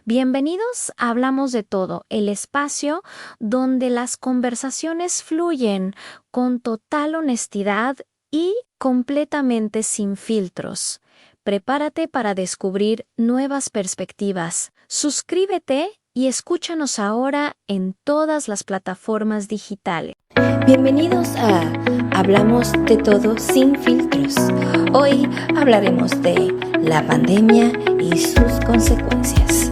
Bienvenidos a Hablamos de Todo, el espacio donde las conversaciones fluyen con total honestidad y completamente sin filtros. Prepárate para descubrir nuevas perspectivas. Suscríbete y escúchanos ahora en todas las plataformas digitales. Bienvenidos a Hablamos de Todo sin filtros. Hoy hablaremos de la pandemia y sus consecuencias.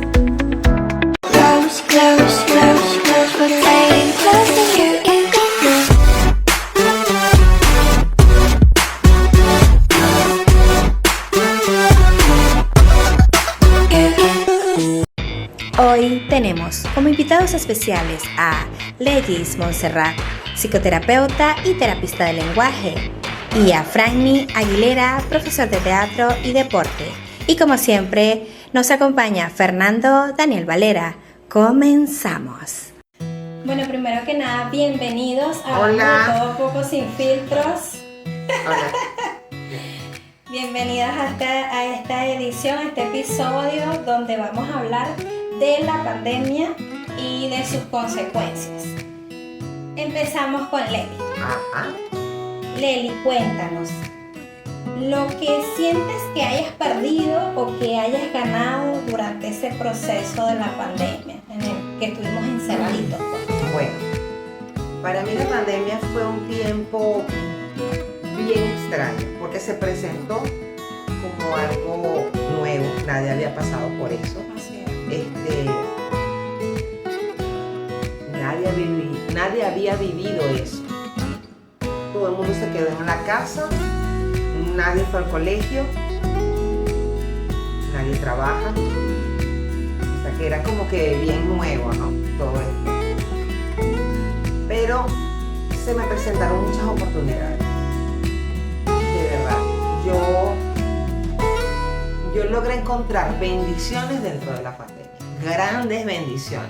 Hoy tenemos como invitados especiales a Legis Montserrat, psicoterapeuta y terapista de lenguaje, y a Franny Aguilera, profesor de teatro y deporte. Y como siempre, nos acompaña Fernando Daniel Valera. Comenzamos. Bueno, primero que nada, bienvenidos a Hola. De Todo Poco Sin Filtros. Hola. Bienvenidas a esta edición, a este episodio donde vamos a hablar de la pandemia y de sus consecuencias. Empezamos con Leli. Ajá. Leli, cuéntanos, lo que sientes que hayas perdido o que hayas ganado durante ese proceso de la pandemia en el que estuvimos encerraditos. Bueno, para mí la pandemia fue un tiempo bien extraño porque se presentó como algo nuevo, nadie había pasado por eso. Así es. Nadie había vivido eso. Todo el mundo se quedó en la casa, nadie fue al colegio, nadie trabaja. O sea que era como que bien nuevo, ¿no? Todo esto. Pero se me presentaron muchas oportunidades. De verdad, yo logré encontrar bendiciones dentro de la pandemia. Grandes bendiciones.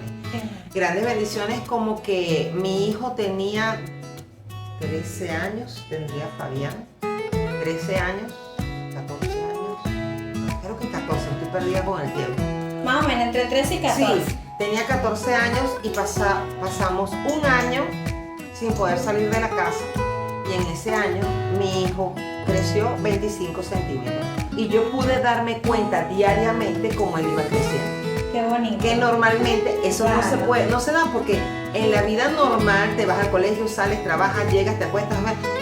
Grandes bendiciones como que mi hijo tenía 13 años, tendría Fabián, 13 años, 14 años, creo que 14, estoy perdida con el tiempo. Más o menos entre 13 y 14. Sí, tenía 14 años y pasamos un año sin poder salir de la casa y en ese año mi hijo creció 25 centímetros y yo pude darme cuenta diariamente cómo él iba creciendo. Qué bonito. Que normalmente eso Claro. no se da porque en la vida normal te vas al colegio, sales, trabajas, llegas, te acuestas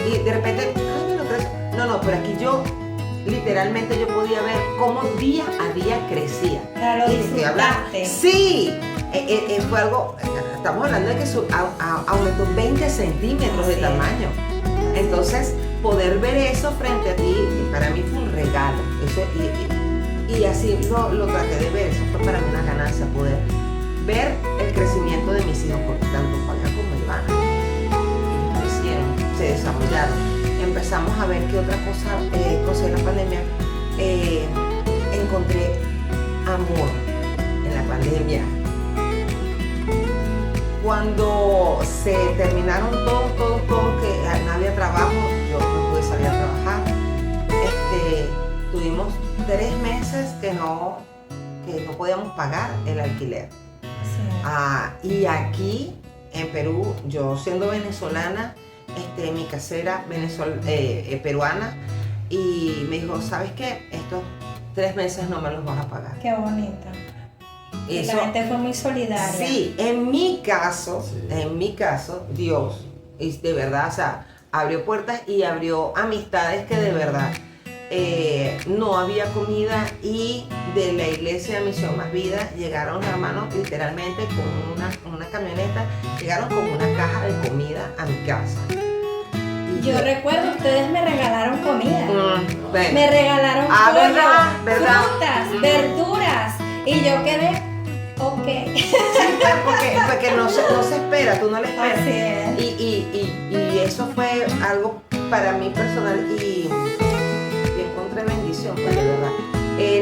y de repente, ay, mira, crece. No, pero aquí yo literalmente yo podía ver cómo día a día crecía. Claro, Y estoy hablando- disfrutaste. Sí, fue algo, estamos hablando de que aumentó 20 centímetros de Así es. tamaño. Entonces, poder ver eso frente a ti, para mí fue un regalo. Eso, y así lo traté de ver, eso fue para mí una ganancia, poder ver el crecimiento de mis hijos, porque tanto Fabián como Ivana crecieron, se desarrollaron. Empezamos a ver qué otra cosa en la pandemia. Encontré amor en la pandemia. Cuando se terminaron todos, que no había trabajo, yo no pude salir a trabajar. Tuvimos 3 meses que no podíamos pagar el alquiler. Sí. Y aquí en Perú, yo siendo venezolana, mi casera peruana, y me dijo, ¿sabes qué? Estos 3 meses no me los vas a pagar. Qué bonito. Y Eso- la gente fue muy solidaria. Sí, en mi caso, Dios, de verdad, o sea, abrió puertas y abrió amistades que de verdad no había comida, y de la iglesia de Misión Más Vida llegaron hermanos literalmente con una camioneta, llegaron con una caja de comida a mi casa. Y Yo recuerdo, ustedes me regalaron comida. bueno, Me regalaron ¿verdad? pollo, frutas, verduras. Y yo quedé, ok. porque no se espera, tú no le esperas. Así es. Y eso fue algo para mí personal y encontré bendición, pues de verdad.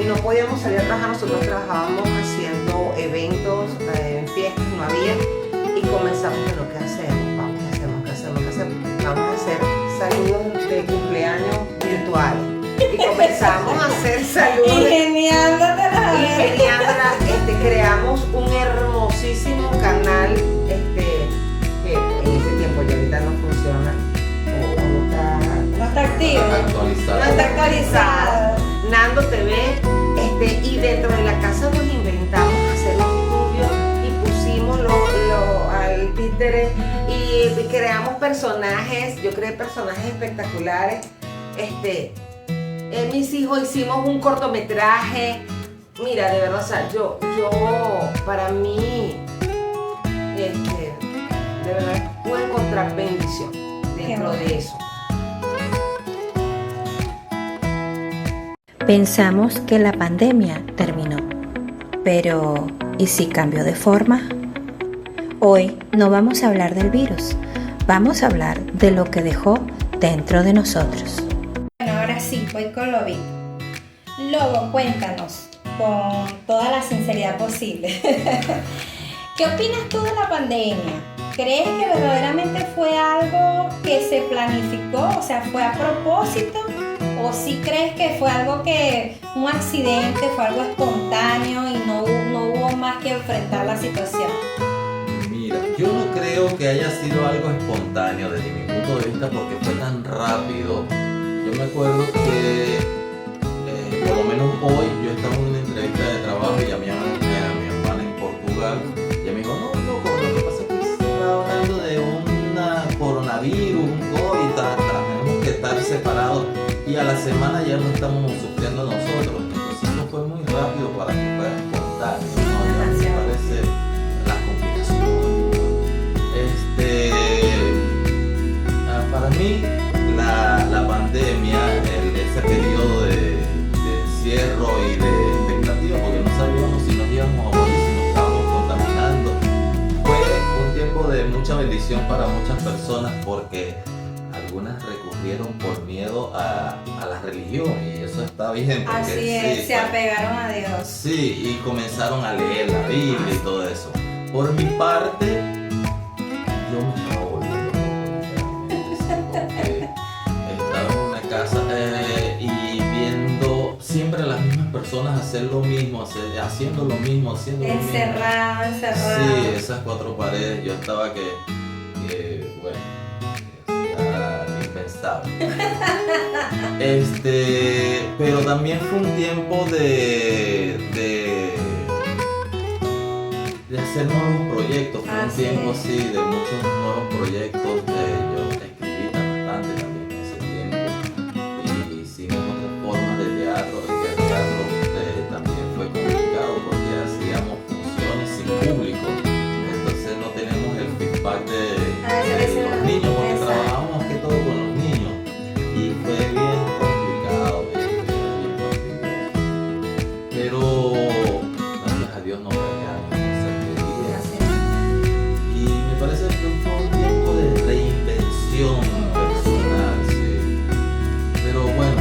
No podíamos salir a trabajar, nosotros trabajábamos haciendo eventos, en fiestas, no había, y comenzamos, bueno, ¿qué hacemos? Vamos a hacer saludos de cumpleaños virtuales. Y comenzamos a hacer saludos. Ingeniándote la vida. Ingeniándola, creamos tenemos un hermosísimo canal que en ese tiempo ya ahorita no funciona o No está activo. no está actualizado. Nando TV, y dentro de la casa nos inventamos hacer un estudio y pusimos al títere y creamos personajes. Yo creé personajes espectaculares. Mis hijos hicimos un cortometraje. Mira, de verdad, o sea, yo para mí, de verdad, pude encontrar bendición dentro de eso. Pensamos que la pandemia terminó, pero ¿y si cambió de forma? Hoy no vamos a hablar del virus, vamos a hablar de lo que dejó dentro de nosotros. Bueno, ahora sí, voy con Lobito. Lobo, cuéntanos, con toda la sinceridad posible. ¿Qué opinas tú de la pandemia? ¿Crees que verdaderamente fue algo que se planificó, o sea, fue a propósito? ¿O sí crees que fue algo un accidente, fue algo espontáneo y no hubo más que enfrentar la situación? Mira, yo no creo que haya sido algo espontáneo desde mi punto de vista porque fue tan rápido. Yo me acuerdo que por lo menos hoy yo estaba en una entrevista de trabajo y llamé a mi hermana en Portugal y ella me dijo, no, loco, lo que pasa es que se está hablando de un coronavirus, un COVID, tenemos que estar separados. Y a la semana ya no estamos sufriendo nosotros, entonces no fue muy rápido para que fuera espontáneo, ¿no? Ya me parece las complicaciones. Para mí la pandemia, ese periodo de encierro y de expectativa, porque no sabíamos si nos íbamos a morir, si nos estábamos contaminando, fue un tiempo de mucha bendición para muchas personas porque algunas recurrieron por miedo a la religión y eso está bien. Porque así es, se apegaron a Dios. Sí, y comenzaron a leer la Biblia y todo eso. Por mi parte, yo me estaba volviendo loco, porque estaba en una casa y viendo siempre a las mismas personas hacer lo mismo, haciendo lo mismo. Encerrado. Sí, esas cuatro paredes, yo estaba que bueno, pero también fue un tiempo de hacer nuevos proyectos, fue un tiempo así de muchos nuevos proyectos. Yo escribí bastante también en ese tiempo y hicimos otras formas de teatro, que el teatro también fue complicado porque hacíamos funciones sin público, entonces no tenemos el feedback de los niños porque trabajamos más que todo con los niños y fue bien complicado, bien fastidioso, pero gracias a Dios no pelearon, no se querían y me parece que fue un tiempo de reinvención personal, sí. Pero bueno,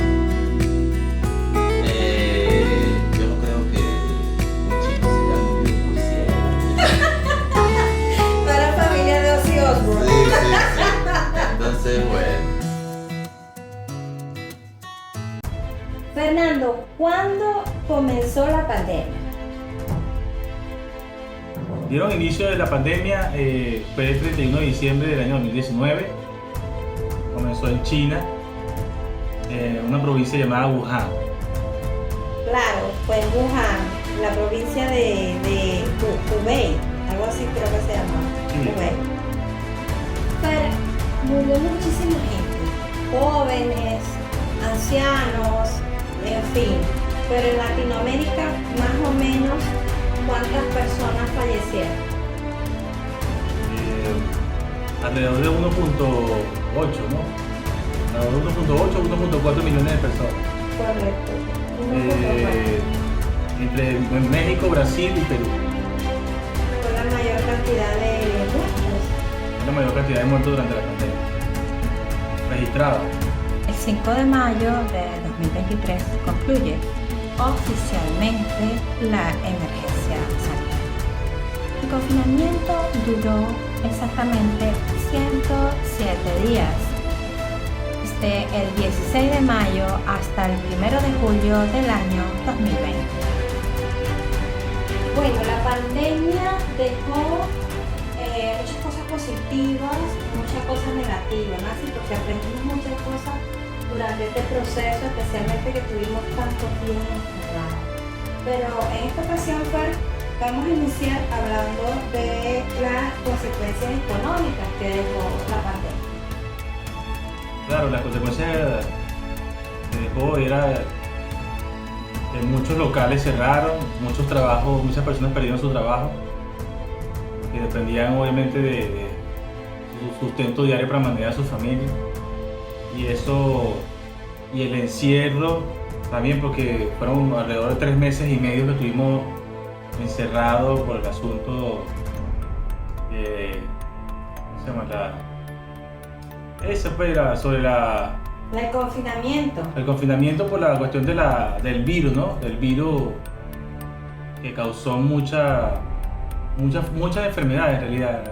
yo no creo que un chico se haya movido muy ciego. Para la familia de Ozzy Osbourne. Sí. Entonces, bueno. Fernando, ¿cuándo comenzó la pandemia? Dieron inicio de la pandemia fue el 31 de diciembre del año 2019. Comenzó en China, una provincia llamada Wuhan. Claro, fue en Wuhan, la provincia de Hubei, algo así creo que se llama. Sí. Hubei. Pero murió muchísima gente, jóvenes, ancianos, en fin. Pero en Latinoamérica, más o menos, ¿cuántas personas fallecieron? Alrededor de 1.8, ¿no? Alrededor de 1.8, 1.4 millones de personas. Correcto. Entre México, Brasil y Perú. Fue la mayor cantidad de muertos. La mayor cantidad de muertos durante la pandemia registrada. El 5 de mayo de 2023 concluye oficialmente la emergencia sanitaria. El confinamiento duró exactamente 107 días, desde el 16 de mayo hasta el 1 de julio del año 2020. Bueno, la pandemia dejó muchas cosas positivas y muchas cosas negativas, ¿no? Así porque aprendimos muchas cosas durante este proceso, especialmente que tuvimos tanto tiempo encerrados. Pero en esta ocasión, Fer, vamos a iniciar hablando de las consecuencias económicas que dejó la pandemia. Claro, las consecuencias que dejó era que muchos locales cerraron, muchos trabajos, muchas personas perdieron su trabajo, que dependían obviamente de su sustento diario para mantener a sus familias. Y eso, y el encierro también, porque fueron alrededor de 3 meses y medio que estuvimos encerrados por el asunto ¿cómo se llama? Eso fue sobre El confinamiento. el confinamiento por la cuestión del virus, ¿no? Del virus que causó muchas enfermedades en realidad.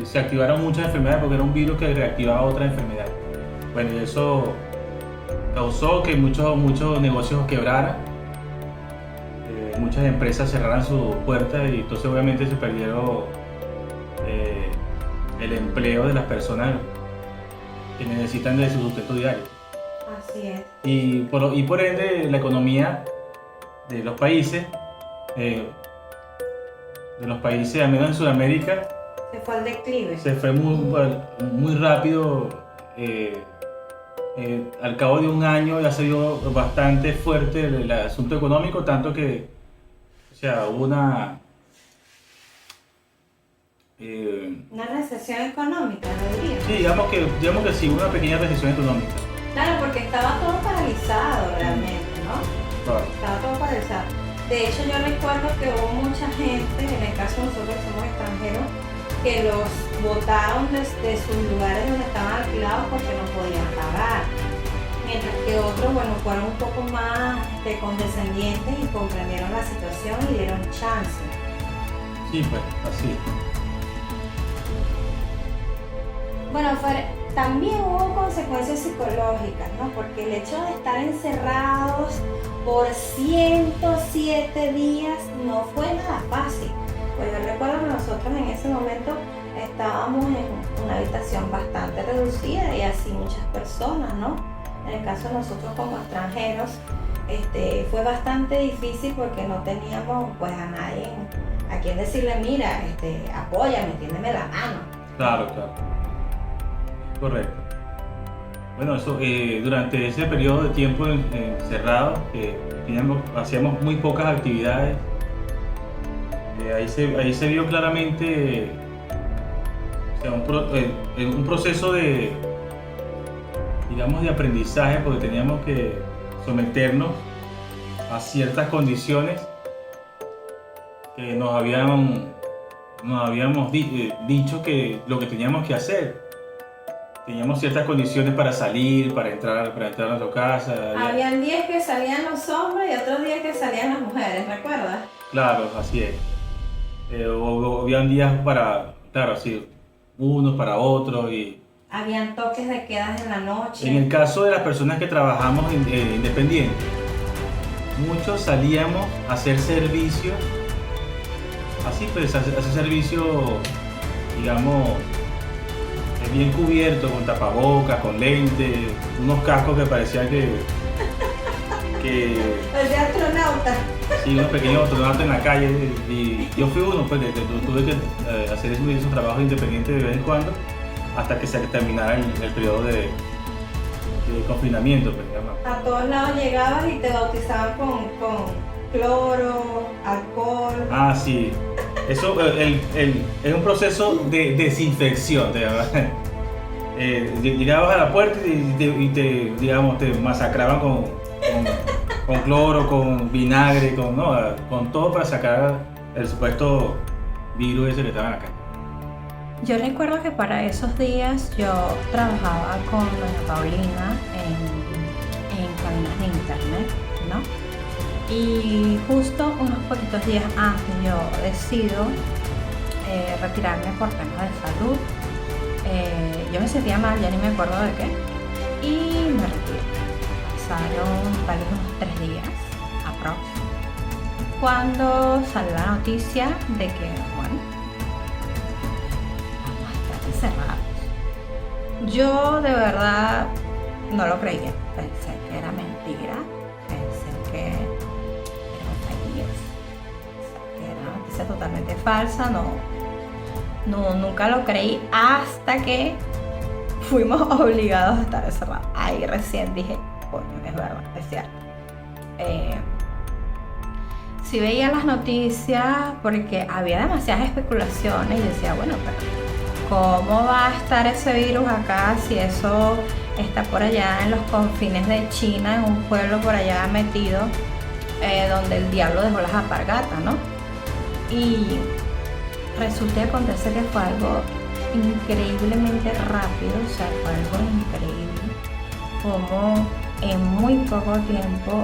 Se activaron muchas enfermedades porque era un virus que reactivaba otras enfermedades. Bueno, y eso causó que muchos negocios quebraran, muchas empresas cerraran sus puertas y entonces obviamente se perdieron el empleo de las personas que necesitan de su sustento diario. Así es. Y por ende la economía de los países, al menos en Sudamérica, Se fue al declive. se fue muy rápido. Al cabo de un año ya se vio bastante fuerte el asunto económico, tanto que, o sea, hubo una recesión económica, lo diría. sí, digamos que sí, una pequeña recesión económica. Claro, porque estaba todo paralizado realmente, ¿no? Claro. Estaba todo paralizado. De hecho, yo recuerdo que hubo mucha gente, en el caso de nosotros que somos extranjeros, que los botaron de sus lugares donde estaban alquilados porque no podían pagar. Mientras que otros, bueno, fueron un poco más condescendientes y comprendieron la situación y dieron chance. Sí, pues, así. Bueno, también hubo consecuencias psicológicas, ¿no? Porque el hecho de estar encerrados por 107 días no fue nada fácil. Pues yo recuerdo que nosotros en ese momento estábamos en una habitación bastante reducida y así muchas personas, ¿no? En el caso de nosotros como extranjeros, fue bastante difícil porque no teníamos pues a nadie a quien decirle, mira, apóyame, tiéndeme la mano. Claro. Correcto. Bueno, eso durante ese periodo de tiempo encerrado, hacíamos muy pocas actividades. Ahí se vio claramente, o sea, un proceso de aprendizaje, porque teníamos que someternos a ciertas condiciones que nos habíamos dicho que lo que teníamos que hacer. Teníamos ciertas condiciones para salir, para entrar a nuestra casa. Habían días que salían los hombres y otros días que salían las mujeres, ¿recuerdas? Claro, así es. Habían días para, claro, sí, unos para otros y... Habían toques de quedas en la noche. En el caso de las personas que trabajamos independientes, muchos salíamos a hacer servicios, así pues, hacer servicio, digamos, bien cubierto, con tapabocas, con lentes, unos cascos que parecían que El de astronauta. sí, unos pequeños astronautas en la calle, y yo fui uno, pues, tuve que hacer esos trabajos independientes de vez en cuando, hasta que se terminara el periodo de confinamiento, pues, digamos. A todos lados llegabas y te bautizaban con cloro, alcohol. Ah, sí. Eso es un proceso de desinfección, llegabas a la puerta y te masacraban con cloro, con vinagre, con todo para sacar el supuesto virus ese que estaba en la calle. Yo recuerdo que para esos días yo trabajaba con doña Paulina en cabinas de internet, ¿no? Y justo unos poquitos días antes yo decido retirarme por temas de salud. Yo me sentía mal, ya ni me acuerdo de qué, y me retiré. Pasaron tal vez unos 3 días, aproximadamente. cuando salió la noticia de que, bueno, vamos a estar encerrados. Yo de verdad no lo creía, pensé que era mentira, pensé que era un fake news, que era una noticia totalmente falsa, nunca lo creí hasta que fuimos obligados a estar encerrados. Ahí recién dije, coño, es verdad, es cierto. Sí veía las noticias porque había demasiadas especulaciones y decía, bueno, pero ¿cómo va a estar ese virus acá si eso está por allá en los confines de China, en un pueblo por allá metido, donde el diablo dejó las alpargatas, ¿no? Y resulta y acontece que fue algo increíblemente rápido, o sea, fue algo increíble, como en muy poco tiempo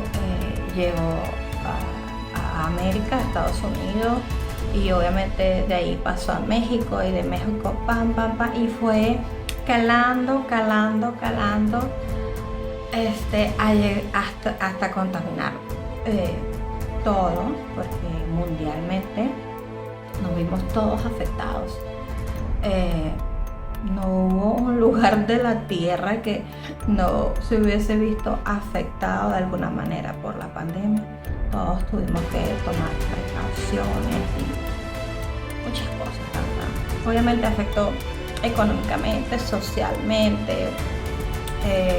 llegó a América, a Estados Unidos, y obviamente de ahí pasó a México, y de México pam, y fue calando, hasta contaminar todo, porque mundialmente nos vimos todos afectados. No hubo un lugar de la tierra que no se hubiese visto afectado de alguna manera por la pandemia. Todos tuvimos que tomar precauciones y muchas cosas, ¿verdad? Obviamente afectó económicamente, socialmente.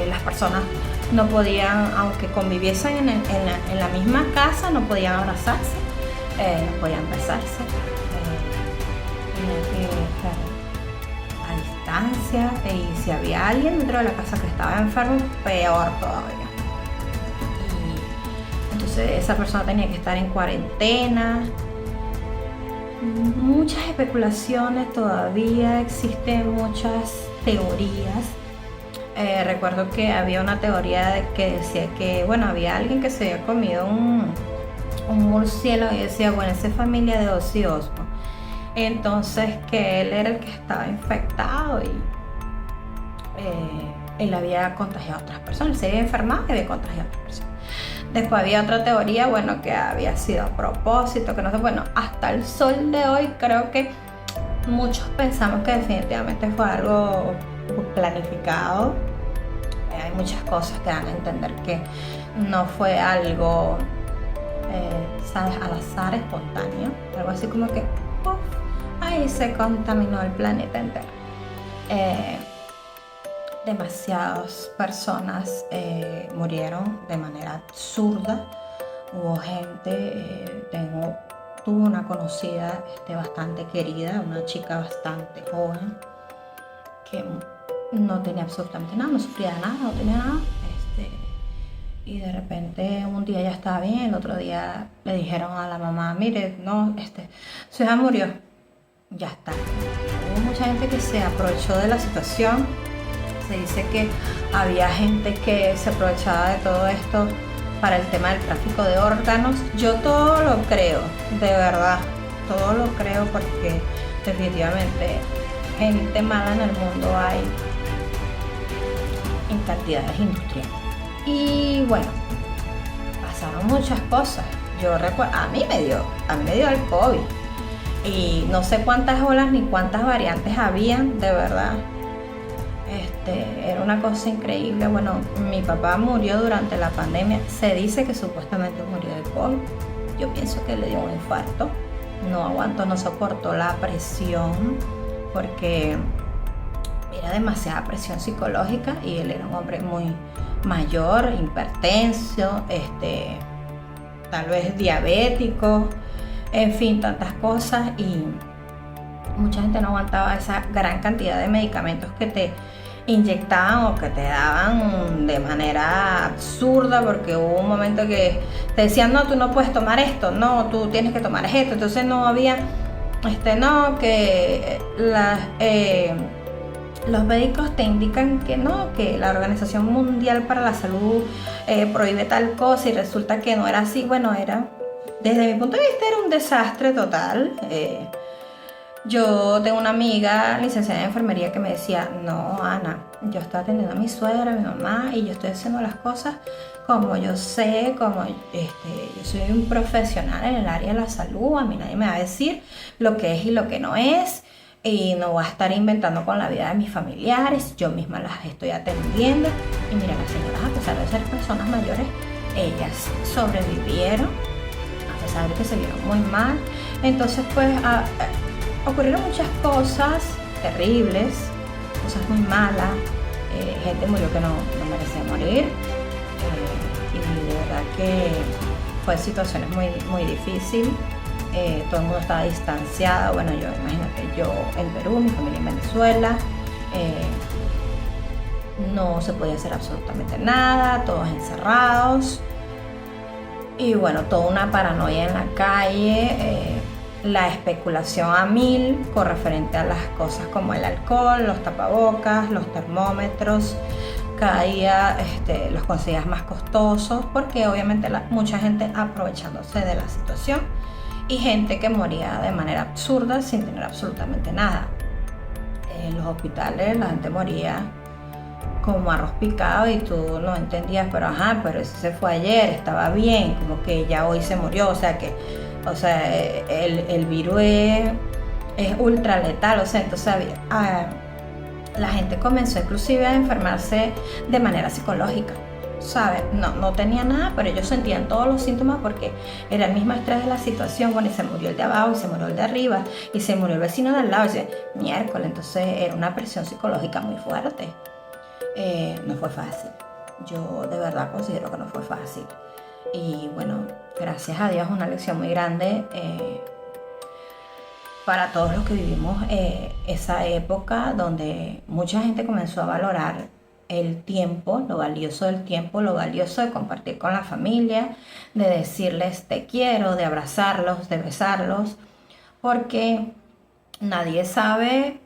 Las personas no podían, aunque conviviesen en la misma casa, no podían abrazarse, no podían besarse. Tenían que estar a distancia, y si había alguien dentro de la casa que estaba enfermo, peor todavía. Y entonces esa persona tenía que estar en cuarentena. Muchas especulaciones todavía, existen muchas teorías. Recuerdo que había una teoría que decía que, bueno, había alguien que se había comido un murciélago, y decía, bueno, esa es familia de Ozzy Osbourne. Entonces que él era el que estaba infectado y él había contagiado a otras personas, se había enfermado y había contagiado a otras personas. Después había otra teoría, bueno, que había sido a propósito, que no sé, bueno, hasta el sol de hoy creo que muchos pensamos que definitivamente fue algo planificado. Hay muchas cosas que dan a entender que no fue algo, ¿sabes?, al azar, espontáneo, algo así como que ¡puf!, ahí se contaminó el planeta entero. Demasiadas personas murieron de manera absurda. Hubo gente, tuve una conocida bastante querida, una chica bastante joven, que no tenía absolutamente nada, no sufría de nada, no tenía nada. Y de repente un día ya estaba bien, el otro día le dijeron a la mamá, mire, no, su hija murió, ya está. Hubo mucha gente que se aprovechó de la situación. Se dice que había gente que se aprovechaba de todo esto para el tema del tráfico de órganos. Yo todo lo creo, de verdad, todo lo creo, porque definitivamente gente mala en el mundo hay en cantidades industriales. Y bueno, pasaron muchas cosas. Yo recuerdo, a mí me dio el COVID, y no sé cuántas olas ni cuántas variantes habían, de verdad. Era una cosa increíble. Bueno, mi papá murió durante la pandemia. Se dice que supuestamente murió de COVID. Yo pienso que le dio un infarto. No aguantó, no soportó la presión, porque era demasiada presión psicológica, y él era un hombre muy mayor, hipertenso, tal vez diabético, en fin, tantas cosas, y mucha gente no aguantaba esa gran cantidad de medicamentos que te inyectaban o que te daban de manera absurda, porque hubo un momento que te decían, no, tú no puedes tomar esto, no, tú tienes que tomar esto. Entonces no había, no, que los médicos te indican que no, que la Organización Mundial para la Salud prohíbe tal cosa, y resulta que no era así. Bueno, desde mi punto de vista era un desastre total. Yo tengo una amiga licenciada en enfermería que me decía, no, Ana, yo estoy atendiendo a mi suegra, a mi mamá, y yo estoy haciendo las cosas como yo sé, yo soy un profesional en el área de la salud, a mí nadie me va a decir lo que es y lo que no es, y no voy a estar inventando con la vida de mis familiares, yo misma las estoy atendiendo. Y mira, las señoras, a pesar de ser personas mayores, ellas sobrevivieron, a pesar de que se vieron muy mal. Entonces pues ocurrieron muchas cosas terribles, cosas muy malas, gente murió que no merecía morir, y de verdad que fue situaciones muy difíciles. Todo el mundo estaba distanciado. Bueno, imagínate, yo en Perú, mi familia en Venezuela, no se podía hacer absolutamente nada, todos encerrados, y bueno, toda una paranoia en la calle, la especulación a mil con referente a las cosas como el alcohol, los tapabocas, los termómetros. Cada día los conseguías más costosos, porque obviamente mucha gente aprovechándose de la situación, y gente que moría de manera absurda sin tener absolutamente nada. En los hospitales la gente moría como arroz picado y tú no entendías, pero ese se fue ayer, estaba bien, como que ya hoy se murió. O sea, el virus es ultra letal. O sea, entonces la gente comenzó inclusive a enfermarse de manera psicológica, ¿sabes? No tenía nada, pero ellos sentían todos los síntomas porque era el mismo estrés de la situación. Bueno, y se murió el de abajo, y se murió el de arriba, y se murió el vecino de al lado, y dice, miércoles. Entonces era una presión psicológica muy fuerte. No fue fácil. Yo de verdad considero que no fue fácil. Y bueno, gracias a Dios, una lección muy grande para todos los que vivimos esa época donde mucha gente comenzó a valorar el tiempo, lo valioso del tiempo, lo valioso de compartir con la familia, de decirles te quiero, de abrazarlos, de besarlos, porque nadie sabe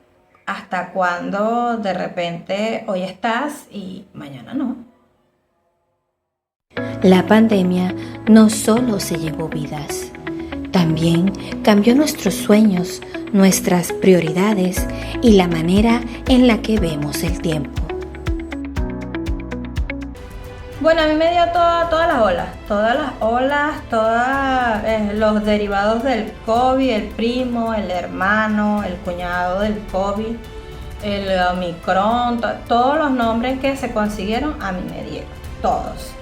hasta cuándo de repente hoy estás y mañana no. La pandemia no solo se llevó vidas, también cambió nuestros sueños, nuestras prioridades y la manera en la que vemos el tiempo. Bueno, a mí me dio todas las olas, los derivados del COVID, el primo, el hermano, el cuñado del COVID, el Omicron, todos los nombres que se consiguieron a mí me dieron, todos.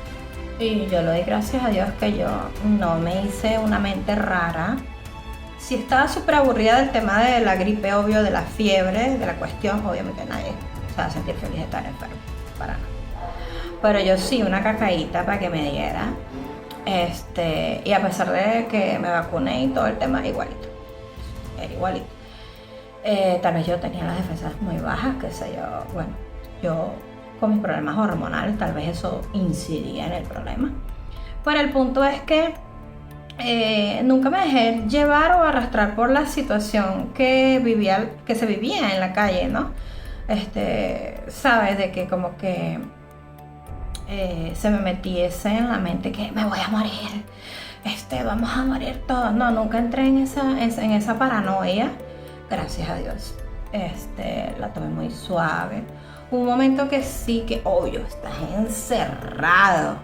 Y yo le doy gracias a Dios que yo no me hice una mente rara. Si estaba súper aburrida del tema de la gripe, obvio, de la fiebre, de la cuestión, obviamente nadie se va a sentir feliz de estar enfermo, para nada. Pero yo sí, una cacaíta para que me diera. Y a pesar de que me vacuné y todo el tema, igualito. Era igualito. Tal vez yo tenía las defensas muy bajas, qué sé yo. Bueno, yo con mis problemas hormonales, tal vez eso incidía en el problema. Pero el punto es que nunca me dejé llevar o arrastrar por la situación que se vivía en la calle, ¿no? Sabes, de que como que se me metiese en la mente que me voy a morir, vamos a morir todos. No, nunca entré en esa paranoia, gracias a Dios. La tomé muy suave. Un momento que sí, que obvio, estás encerrado.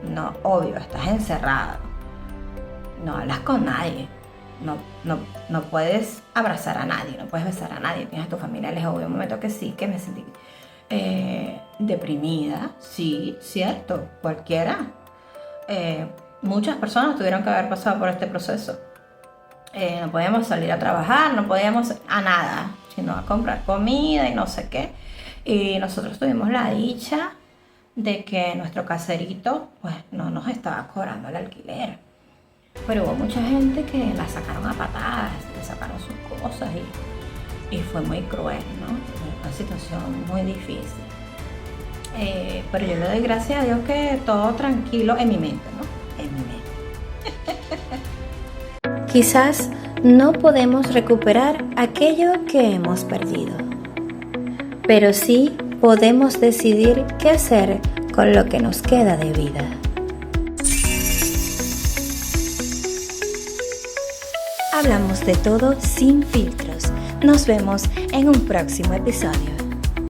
No, obvio, estás encerrado. No hablas con nadie. No puedes abrazar a nadie, no puedes besar a nadie. Tienes a tu familia lejos. Obvio, un momento que sí, que me sentí deprimida. Sí, cierto, cualquiera. Muchas personas tuvieron que haber pasado por este proceso. No podíamos salir a trabajar, no podíamos a nada, sino a comprar comida y no sé qué. Y nosotros tuvimos la dicha de que nuestro caserito pues no nos estaba cobrando el alquiler. Pero hubo mucha gente que la sacaron a patadas, le sacaron sus cosas y fue muy cruel, ¿no? Una situación muy difícil. Pero yo le doy gracias a Dios que todo tranquilo en mi mente, ¿no? En mi mente. Quizás no podemos recuperar aquello que hemos perdido, pero sí podemos decidir qué hacer con lo que nos queda de vida. Hablamos de todo sin filtros. Nos vemos en un próximo episodio.